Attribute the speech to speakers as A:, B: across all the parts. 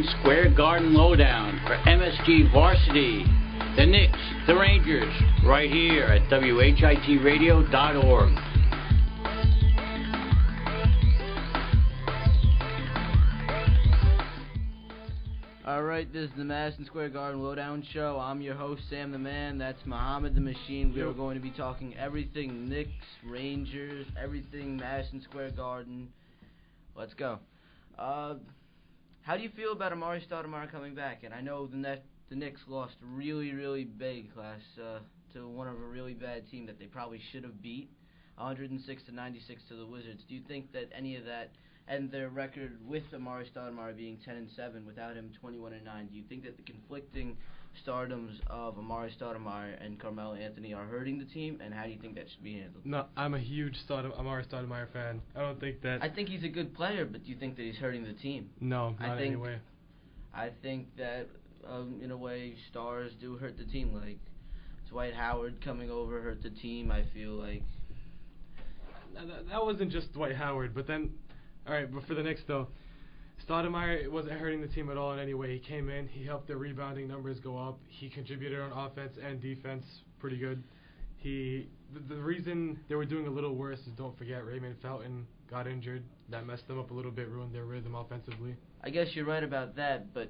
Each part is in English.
A: Madison Square Garden Lowdown for MSG Varsity, the Knicks, the Rangers, right here at Radio.org.
B: Alright, this is the Madison Square Garden Lowdown Show. I'm your host, Sam the Man. That's Muhammad the Machine. We are going to be talking everything Knicks, Rangers, everything Madison Square Garden. Let's go. How do you feel about Amari Stoudemire coming back? And I know the Knicks lost really big last to one of a really bad team that they probably should have beat, 106-96 to the Wizards. Do you think that any of that, and their record with Amari Stoudemire being 10-7 without him 21-9, do you think that the conflicting stardoms of Amari Stoudemire and Carmelo Anthony are hurting the team, and how do you think that should be handled?
C: No, I'm a huge Amari Stoudemire fan. I think
B: he's a good player, but do you think that he's hurting the team?
C: No, not in any way.
B: I think that, in a way, stars do hurt the team. Like, Dwight Howard coming over hurt the team, I feel like.
C: That wasn't just Dwight Howard, but then... Alright, but for the Knicks, though, Stoudemire wasn't hurting the team at all in any way. He came in, he helped their rebounding numbers go up, he contributed on offense and defense pretty good. The reason they were doing a little worse is, don't forget, Raymond Felton got injured. That messed them up a little bit, ruined their rhythm offensively.
B: I guess you're right about that, but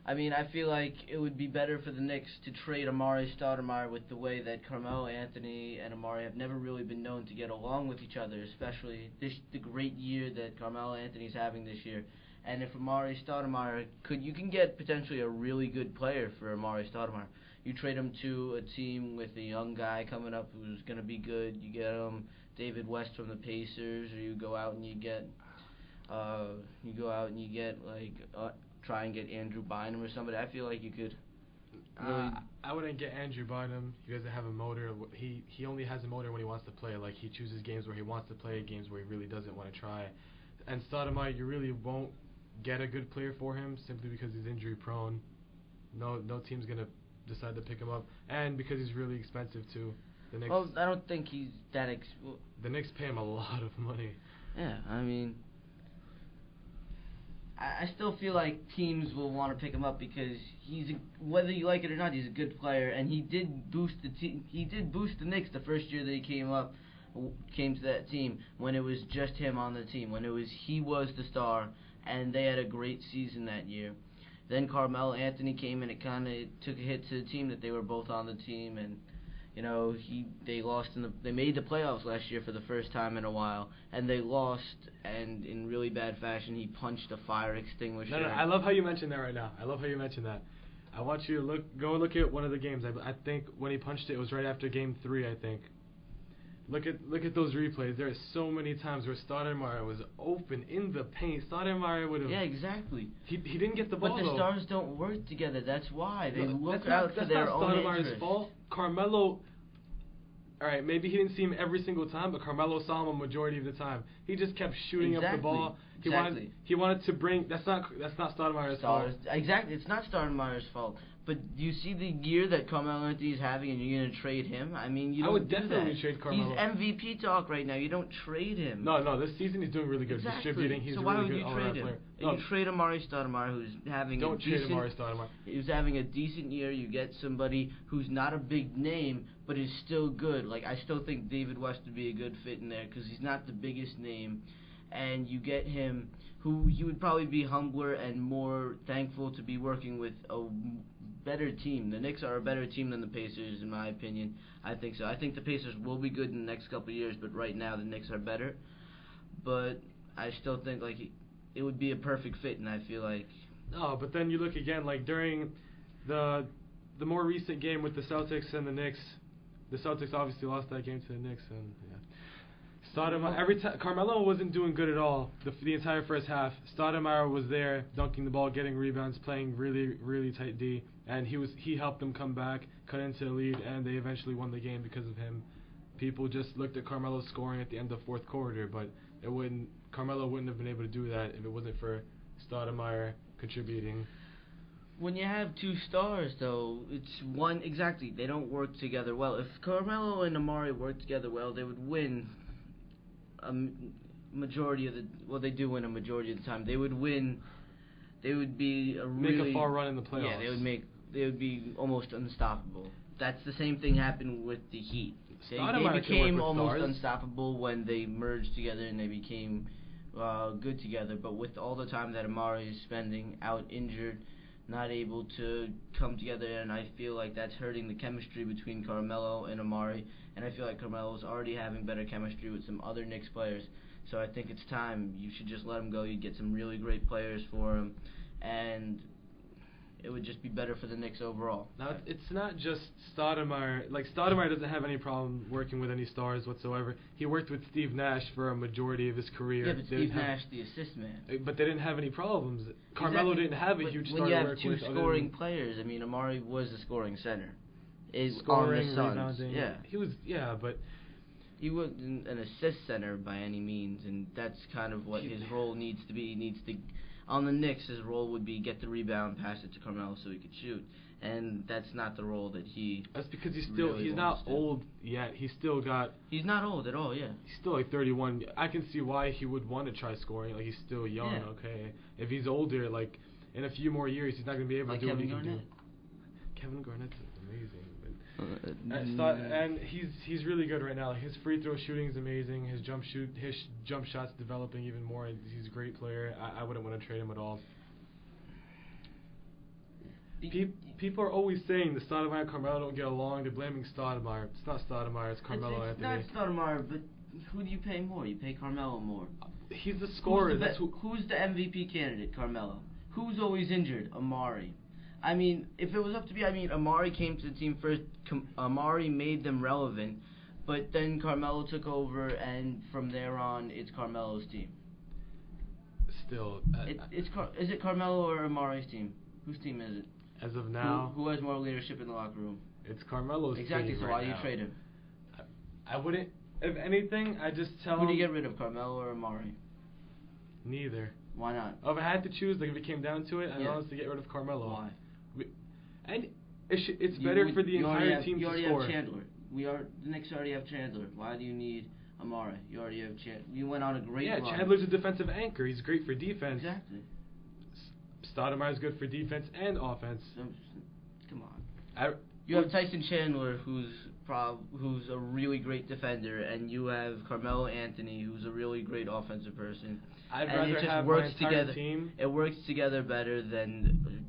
B: I mean, I feel like it would be better for the Knicks to trade Amari Stoudemire with the way that Carmelo Anthony and Amari have never really been known to get along with each other, especially the great year that Carmelo Anthony's having this year. And if Amari Stoudemire you can get potentially a really good player for Amari Stoudemire. You trade him to a team with a young guy coming up who's going to be good. You get David West from the Pacers, or you go out and you get try and get Andrew Bynum or somebody. I feel like you could really...
C: I wouldn't get Andrew Bynum. He doesn't have a motor. He only has a motor when he wants to play. Like, he chooses games where he wants to play, games where he really doesn't want to try. And Stoudemire, you really won't get a good player for him simply because he's injury prone. No team's gonna decide to pick him up, and because he's really expensive too. The Knicks.
B: Well, I don't think he's that
C: the Knicks pay him a lot of money.
B: Yeah, I mean, I still feel like teams will want to pick him up because whether you like it or not, he's a good player, and he did boost the team. He did boost the Knicks the first year that he came to that team, when it was just him on the team, when he was the star, and they had a great season that year. Then Carmelo Anthony came, and it kind of took a hit to the team that they were both on the team, and they lost they made the playoffs last year for the first time in a while, and they lost, and in really bad fashion he punched a fire extinguisher.
C: No, I love how you mentioned that right now. I love how you mentioned that. I want you to go look at one of the games. I think when he punched it was right after Game 3, I think. Look at those replays. There are so many times where Stoudemire was open in the paint. Stoudemire would have...
B: Yeah, exactly.
C: He didn't get the ball,
B: But the stars don't work together. That's why. They look out for their own interest. That's not Stoudemire's fault.
C: Carmelo... Alright, maybe he didn't see him every single time, but Carmelo saw him a majority of the time. He just kept shooting up the ball. He wanted to bring... That's not Stoudemire's fault.
B: Exactly. It's not Stoudemire's fault. But do you see the year that Carmelo Anthony is having, and you're going to trade him? I mean, you don't
C: I would definitely trade Carmelo.
B: He's MVP talk right now. You don't trade him.
C: No, this season he's doing really good.
B: Exactly.
C: Distributing, he's
B: so
C: a
B: why
C: really
B: would
C: good
B: you trade him?
C: player.
B: No. You trade Amari Stoudemire, who's having
C: Don't trade Amari Stoudemire.
B: Who's having a decent year. You get somebody who's not a big name, but is still good. Like, I still think David West would be a good fit in there, because he's not the biggest name. And you get him, who you would probably be humbler and more thankful to be working with a better team. The Knicks are a better team than the Pacers, in my opinion. I think so. I think the Pacers will be good in the next couple of years, but right now the Knicks are better. But I still think like it would be a perfect fit, and I feel like...
C: No, but then you look again, like during the more recent game with the Celtics and the Knicks, the Celtics obviously lost that game to the Knicks, and yeah. Carmelo wasn't doing good at all the entire first half. Stoudemire was there, dunking the ball, getting rebounds, playing really, really tight D, and he helped them come back, cut into the lead, and they eventually won the game because of him. People just looked at Carmelo scoring at the end of the fourth quarter, but Carmelo wouldn't have been able to do that if it wasn't for Stoudemire contributing.
B: When you have two stars, though, they don't work together well. If Carmelo and Amari worked together well, they would win they do win a majority of the time. They would win they would be
C: make a far run in the playoffs.
B: Yeah, they would be almost unstoppable. That's the same thing happened with the Heat. They became almost unstoppable when they merged together and they became good together. But with all the time that Amari is spending out injured, not able to come together, and I feel like that's hurting the chemistry between Carmelo and Amari. And I feel like Carmelo's already having better chemistry with some other Knicks players. So I think it's time. You should just let him go. You'd get some really great players for him, and it would just be better for the Knicks overall.
C: Now, it's not just Stoudemire. Like, Stoudemire doesn't have any problem working with any stars whatsoever. He worked with Steve Nash for a majority of his career.
B: Yeah, but Steve Nash, the assist man.
C: But they didn't have any problems. Carmelo didn't have a huge star to work with.
B: When you have two scoring players, I mean, Amari was the scoring center.
C: Scoring,
B: on the Suns.
C: Rebounding.
B: Yeah.
C: He was, but...
B: He wasn't an assist center by any means, and that's kind of what his role needs to be. On the Knicks, his role would be get the rebound, pass it to Carmelo so he could shoot, and that's not the role that he.
C: That's because he's not old yet. He's not
B: old at all. Yeah.
C: He's still like 31. I can see why he would want to try scoring. Like, he's still young. Yeah. Okay. If he's older, like in a few more years, he's not gonna be able to do what he can do. Kevin Garnett's amazing. And he's really good right now. His free throw shooting is amazing. His jump shot's developing even more. He's a great player. I wouldn't want to trade him at all. People are always saying the Stoudemire and Carmelo don't get along. They're blaming Stoudemire. It's not Stoudemire. It's Carmelo Anthony.
B: It's not Stoudemire, but who do you pay more? You pay Carmelo more.
C: He's the scorer.
B: Who's the MVP candidate? Carmelo. Who's always injured? Amari. I mean, if it was up to me, Amari came to the team first. Amari made them relevant, but then Carmelo took over, and from there on, it's Carmelo's team.
C: Still,
B: is it Carmelo or Amari's team? Whose team is it?
C: As of now,
B: who has more leadership in the locker room?
C: It's Carmelo's team.
B: Exactly. So why do you trade him?
C: I wouldn't. If anything, I just tell him.
B: Who do you get rid of, Carmelo or Amari?
C: Neither.
B: Why not?
C: If I had to choose, like if it came down to it, I'd honestly get rid of Carmelo.
B: Why?
C: And it's better for the entire team to score.
B: You already have Chandler. The Knicks already have Chandler. Why do you need Amari? You already have Chandler. You went on a great run.
C: Yeah, Chandler's a defensive anchor. He's great for defense.
B: Exactly.
C: Stoudemire's good for defense and offense.
B: Come on. You have Tyson Chandler, who's a really great defender, and you have Carmelo Anthony, who's a really great offensive person.
C: I'd rather have my entire team.
B: It works together better than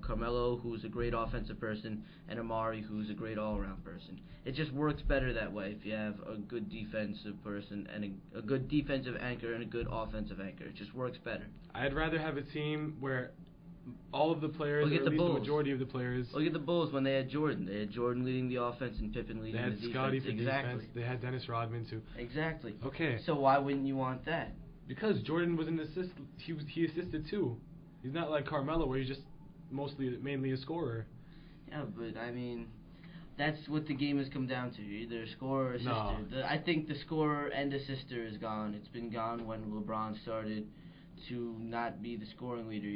B: Carmelo, who's a great offensive person, and Amari, who's a great all-around person. It just works better that way if you have a good defensive person and a good defensive anchor and a good offensive anchor. It just works better.
C: I'd rather have a team where all of the players, or at least the majority of the players.
B: Look at the Bulls when they had Jordan. They had Jordan leading the offense and Pippen leading the defense.
C: They had Scottie for defense. They had Dennis Rodman too.
B: Exactly.
C: Okay.
B: So why wouldn't you want that?
C: Because Jordan was an assist. He assisted too. He's not like Carmelo, where he's just mainly a scorer.
B: Yeah, but I mean, that's what the game has come down to. You're either a scorer or assister.
C: No.
B: I think the scorer and assister is gone. It's been gone when LeBron started to not be the scoring leader.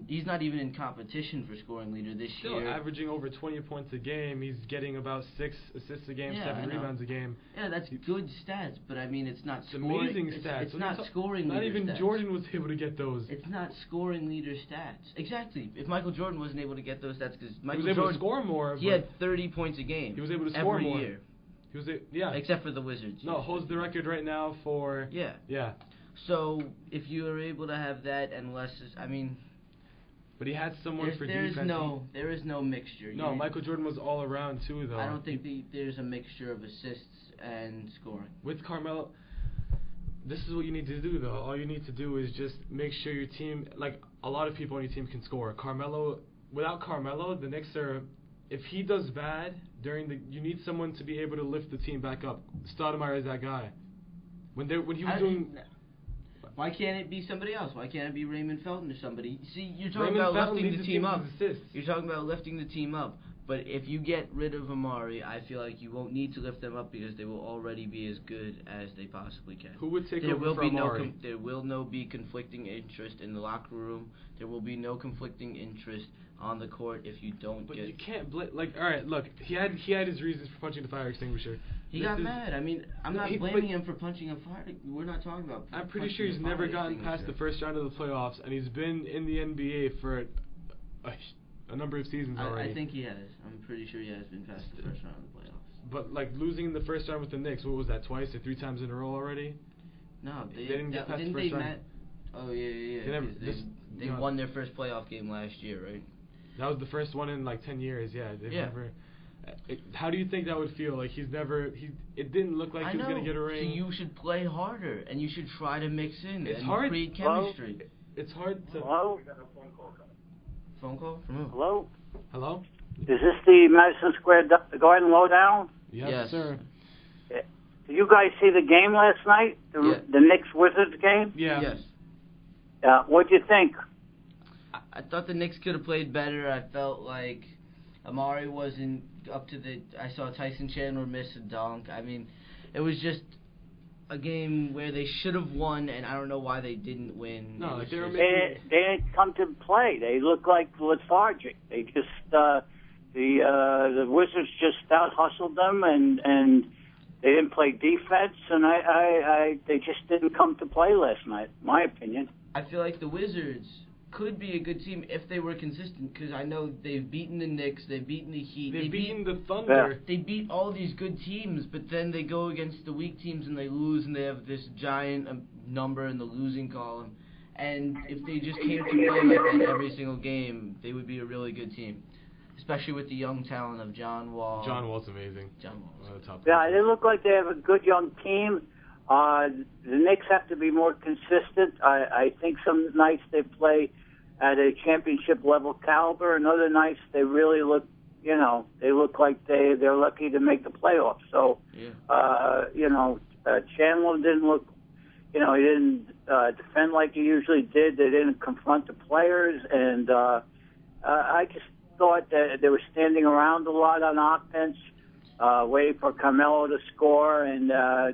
B: He's not even in competition for scoring leader this year.
C: Still averaging over 20 points a game. He's getting about 6 assists a game, 7 rebounds a game.
B: Yeah, that's good stats, but I mean, it's not scoring.
C: Amazing stats.
B: It's not scoring
C: leader
B: stats. Not
C: even Jordan was able to get those.
B: It's not scoring leader stats. Exactly. If Michael Jordan wasn't able to get those stats, because Michael
C: Jordan was able
B: Jordan,
C: to score more.
B: He had 30 points a game.
C: He was able to score
B: every
C: more
B: year.
C: He was except
B: for the Wizards.
C: No, holds the record right now for.
B: Yeah. So if you are able to have that and less,
C: but he had someone for defense.
B: There is no mixture.
C: No, Michael Jordan was all around too, though.
B: I don't think there's a mixture of assists and scoring.
C: With Carmelo, this is what you need to do, though. All you need to do is just make sure your team, like a lot of people on your team, can score. Without Carmelo, the Knicks are. If he does bad you need someone to be able to lift the team back up. Stoudemire is that guy. When he was doing.
B: Why can't it be somebody else? Why can't it be Raymond Felton or somebody? See, you're talking about lifting the team up. You're talking about lifting the team up. But if you get rid of Amari, I feel like you won't need to lift them up because they will already be as good as they possibly can.
C: Who would take over for Amari?
B: There will be conflicting interest in the locker room. There will be no conflicting interest on the court if you don't
C: But you can't all right, look, he had his reasons for punching the fire extinguisher.
B: He got mad. I mean, I'm not blaming him for punching a fire. We're not talking about.
C: I'm pretty sure he's never gotten past the first round of the playoffs, and he's been in the NBA for a number of seasons already.
B: I think he has. I'm pretty sure he has been past the first round of the playoffs.
C: But like losing the first round with the Knicks, what was that? Twice or 3 times in a row already?
B: No, they
C: didn't get past the first round.
B: Oh yeah. They won their first playoff game last year, right?
C: That was the first one in like 10 years. Yeah, they've never. How do you think that would feel? Like it didn't look like he was gonna get a ring.
B: So you should play harder and you should try to mix in and
C: hard.
B: create chemistry.
C: It's hard to.
D: Hello?
B: Phone call from who?
D: Hello?
C: Hello?
D: Is this the Madison Square Garden Lowdown?
C: Yes, sir.
D: Did you guys see the game last night? The Knicks-Wizards game?
C: Yeah.
B: Yes.
D: What'd you think?
B: I thought the Knicks could have played better. I felt like Amari wasn't up to the... I saw Tyson Chandler miss a dunk. I mean, it was just a game where they should have won, and I don't know why they didn't win.
C: No, like
D: they didn't come to play. They looked like lethargic. They just... The Wizards just out-hustled them, and they didn't play defense, and they just didn't come to play last night, in my opinion.
B: I feel like the Wizards could be a good team if they were consistent, because I know they've beaten the Knicks, they've beaten the Heat,
C: they've beaten the Thunder.
B: Yeah. They beat all these good teams, but then they go against the weak teams and they lose, and they have this giant number in the losing column. And if they just came to play like that every single game, they would be a really good team. Especially with the young talent of John Wall.
C: John Wall's amazing.
B: John Wall's
D: yeah, they look like they have a good young team. The Knicks have to be more consistent. I think some nights they play at a championship level caliber, and other nights they really look, they look like they're lucky to make the playoffs. So, Chandler didn't look, he didn't defend like he usually did. They didn't confront the players, and I just thought that they were standing around a lot on offense, waiting for Carmelo to score, and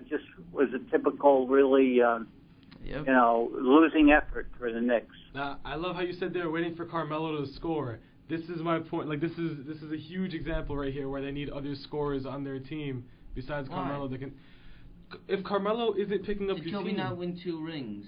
D: just was a typical, really, losing effort for the Knicks.
C: I love how you said they were waiting for Carmelo to score. This is my point. Like this is a huge example right here where they need other scorers on their team besides Carmelo. They can. If Carmelo isn't picking up your team,
B: did Kobe not win 2 rings?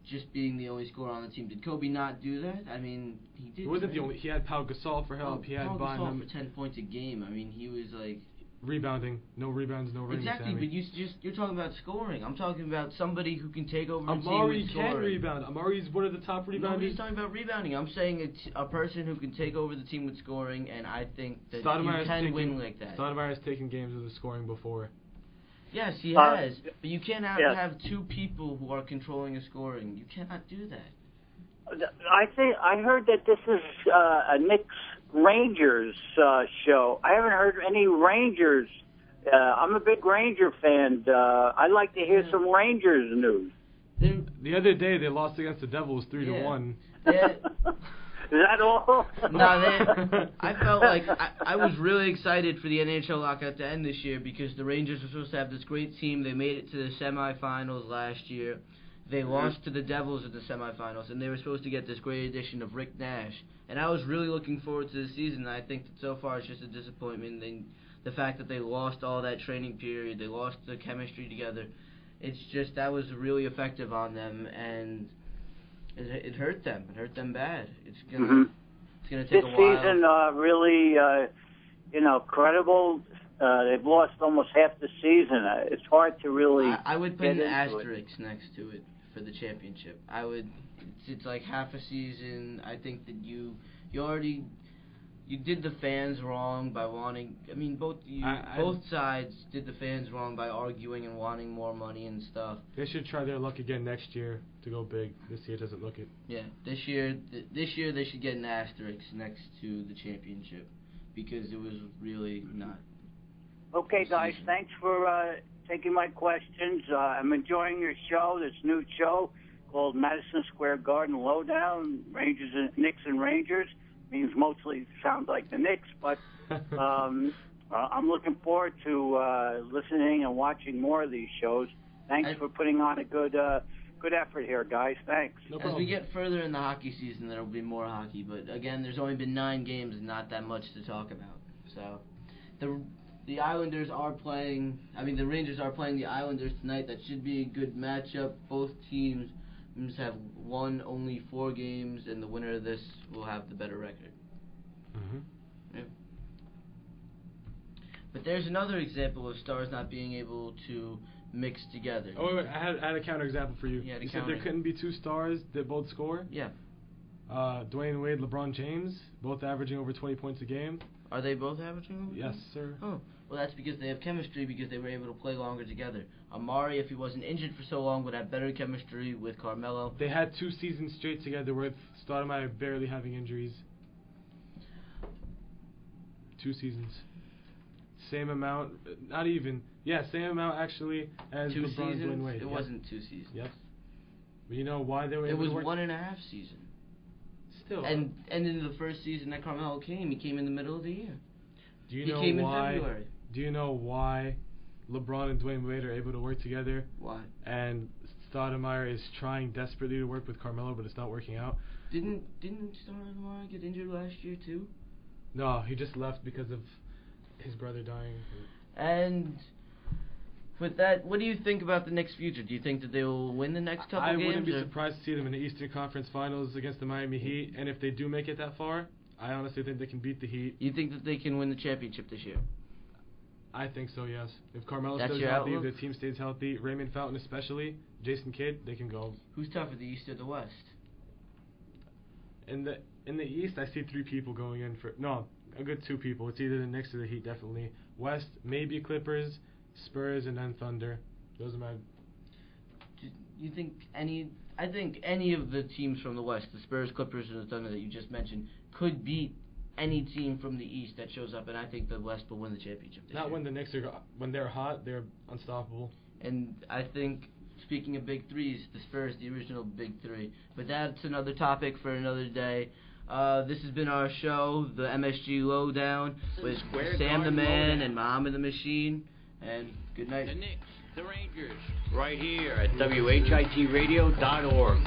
B: Just being the only scorer on the team. Did Kobe not do that? I mean, he did.
C: He wasn't the only. He had Pau Gasol for help. He had
B: Pau
C: Bynum
B: Gasol for 10 points a game. I mean, he was like
C: rebounding. No rebounds, no rings.
B: Exactly,
C: Sammy.
B: but you're talking about scoring. I'm talking about somebody who can take over the team
C: Amari
B: with
C: can
B: scoring.
C: rebound. Amari's one of the top rebounders.
B: Nobody's talking about rebounding. I'm saying a person who can take over the team with scoring, and I think that
C: Stoudemire's
B: you can win like that.
C: Stoudemire's taken games with the scoring before.
B: Yes, he has. But you can't have 2 people who are controlling the scoring. You cannot do that.
D: I heard that this is a Knicks Rangers show. I haven't heard any Rangers. I'm a big Ranger fan. I'd like to hear some Rangers news.
C: The other day they lost against the Devils 3-1.
D: Is that all?
B: No, I felt like I was really excited for the NHL lockout to end this year because the Rangers were supposed to have this great team. They made it to the semifinals last year. They lost to the Devils in the semifinals, and they were supposed to get this great addition of Rick Nash. And I was really looking forward to the season. I think that so far it's just a disappointment. The fact that they lost all that training period, they lost the chemistry together. It's just that was really effective on them, and it hurt them. It hurt them bad. It's gonna take a while.
D: This season really, credible. They've lost almost half the season. It's hard to really.
B: I would put an asterisk next to it for the championship. I would. It's like half a season. I think that you already. You did the fans wrong by wanting. I mean, both sides did the fans wrong by arguing and wanting more money and stuff.
C: They should try their luck again next year to go big. This year doesn't look it.
B: Yeah, this year they should get an asterisk next to the championship because it was really not.
D: Okay, guys, thanks for taking my questions. I'm enjoying your show. This new show called Madison Square Garden Lowdown, Knicks and Rangers. Means mostly sounds like the Knicks, but I'm looking forward to listening and watching more of these shows. Thanks for putting on a good effort here, guys. Thanks.
B: As we get further in the hockey season, there will be more hockey, but again, there's only been 9 games and not that much to talk about. So, the Islanders are playing. I mean, the Rangers are playing the Islanders tonight. That should be a good matchup. Both teams have won only 4 games, and the winner of this will have the better record.
C: Mm-hmm.
B: Yeah. But there's another example of stars not being able to mix together.
C: Oh, wait, I had a counterexample for you.
B: Yeah,
C: you said there couldn't be 2 stars that both score?
B: Yeah.
C: Dwayne Wade, LeBron James, both averaging over 20 points a game.
B: Are they both averaging?
C: Yes, sir.
B: Oh, well, that's because they have chemistry because they were able to play longer together. Amari, if he wasn't injured for so long, would have better chemistry with Carmelo.
C: They had 2 seasons straight together with Stoudemire barely having injuries. 2 seasons. Same amount, not even. Yeah, same amount actually as
B: 2
C: LeBron
B: seasons?
C: and Dwayne Wade.
B: It
C: Yep.
B: wasn't 2 seasons.
C: Yep. But you know why they were
B: It
C: able
B: was
C: to work?
B: 1.5 seasons.
C: Still.
B: And in the first season that Carmelo came, he came in the middle of the year.
C: Do you
B: He
C: know
B: came
C: why?
B: in February.
C: Do you know why LeBron and Dwayne Wade are able to work together?
B: Why?
C: And Stoudemire is trying desperately to work with Carmelo, but it's not working out.
B: Didn't Stoudemire get injured last year too?
C: No, he just left because of his brother dying.
B: And with that, what do you think about the Knicks' future? Do you think that they will win the next couple
C: I
B: games?
C: wouldn't be
B: or?
C: surprised to see them in the Eastern Conference Finals against the Miami Heat, and if they do make it that far, I honestly think they can beat the Heat.
B: You think that they can win the championship this year?
C: I think so, yes. If Carmelo
B: That's
C: stays
B: your
C: healthy,
B: outlook?
C: if the team stays healthy, Raymond Fountain especially, Jason Kidd, they can go.
B: Who's tougher, the East or the West?
C: In the East, I see 3 people going in for a good 2 people. It's either the Knicks or the Heat, definitely. West, maybe Clippers, Spurs, and then Thunder. Those are my.
B: Do you think any? I think any of the teams from the West, the Spurs, Clippers, and the Thunder that you just mentioned, could beat any team from the East that shows up, and I think the West will win the championship this
C: Not
B: year.
C: when the Knicks are when they're hot, they're unstoppable.
B: And I think, speaking of big threes, the Spurs, the original big 3. But that's another topic for another day. This has been our show, the MSG Lowdown, with Sam the Man and Muhammad the Machine. And good night.
A: The Knicks, the Rangers, right here at WHITradio.org.